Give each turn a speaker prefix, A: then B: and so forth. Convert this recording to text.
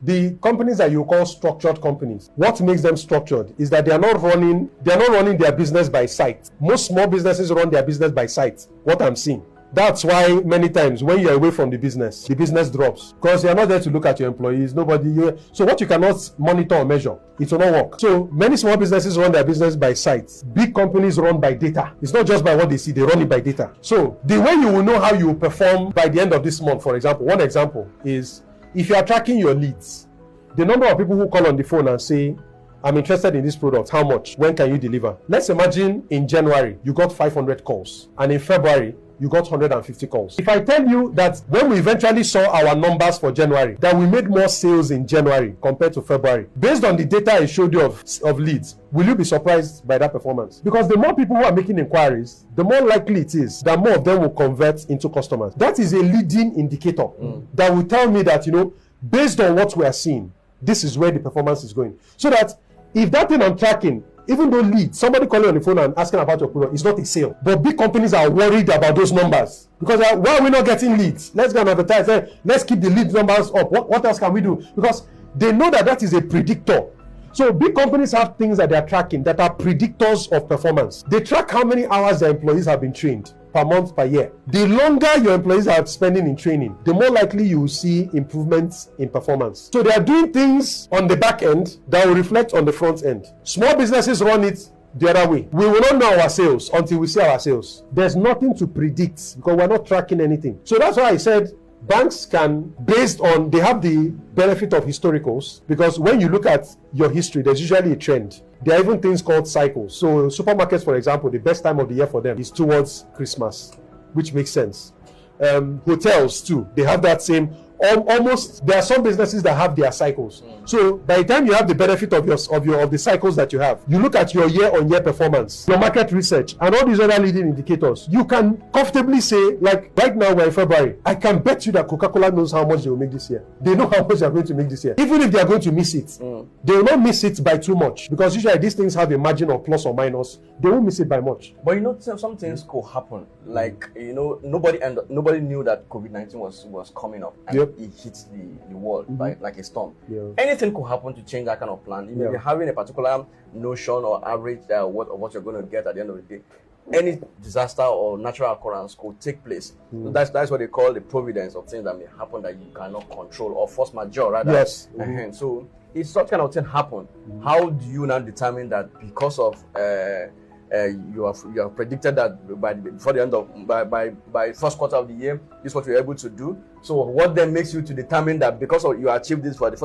A: The companies that you call structured companies, what makes them structured is that they are not running their business by sight. Most small businesses run their business by sight, what I'm seeing. That's why many times when you're away from the business drops, because you're not there to look at your employees. So what you cannot monitor or measure, it will not work. So many small businesses run their business by sight. Big companies run by data. It's not just by what they see, they run it by data. So the way you will know how you will perform by the end of this month, for example, one example is if you are tracking your leads, the number of people who call on the phone and say, I'm interested in this product, how much, when can you deliver? Let's imagine in January, you got 500 calls, and in February, you got 150 calls. If I tell you that when we eventually saw our numbers for January, that we made more sales in January compared to February, based on the data I showed you of leads, will you be surprised by that performance? Because the more people who are making inquiries, the more likely it is that more of them will convert into customers. That is a leading indicator that will tell me that, based on what we are seeing, this is where the performance is going. So that if that thing I'm tracking, even though leads, somebody calling on the phone and asking about your product, it's not a sale. But big companies are worried about those numbers. Because why are we not getting leads? Let's go and advertise. Let's keep the lead numbers up. What else can we do? Because they know that is a predictor. So big companies have things that they are tracking that are predictors of performance. They track how many hours their employees have been trained per month, per year. The longer your employees are spending in training, the more likely you will see improvements in performance. So they are doing things on the back end that will reflect on the front end. Small businesses run it the other way. We will not know our sales until we see our sales. There's nothing to predict because we're not tracking anything. So that's why I said banks can, they have the benefit of historicals, because when you look at your history, there's usually a trend. There are even things called cycles. So supermarkets, for example, the best time of the year for them is towards Christmas, which makes sense. Hotels too, they have that same, almost, there are some businesses that have their cycles. So by the time you have the benefit of the cycles that you have, you look at your year-on-year performance, your market research, and all these other leading indicators, you can comfortably say, like right now we're in February, I can bet you that Coca-Cola knows how much they will make this year. They know how much they're going to make this year. Even if they are going to miss it, they will not miss it by too much, because usually these things have a margin of plus or minus. They won't miss it by much.
B: But some things could happen. Like, nobody knew that COVID-19 was coming up, and it hit the world like a storm. Anything could happen to change that kind of plan. You may be having a particular notion or average of what you're going to get at the end of the day. Any disaster or natural occurrence could take place. So that's what they call the providence of things that may happen that you cannot control, or force majeure rather.
A: Yes.
B: So if such kind of thing happen, how do you now determine that because of you have predicted that before the end of by first quarter of the year, this is what you're able to do? So what then makes you to determine that because of you achieved this for the first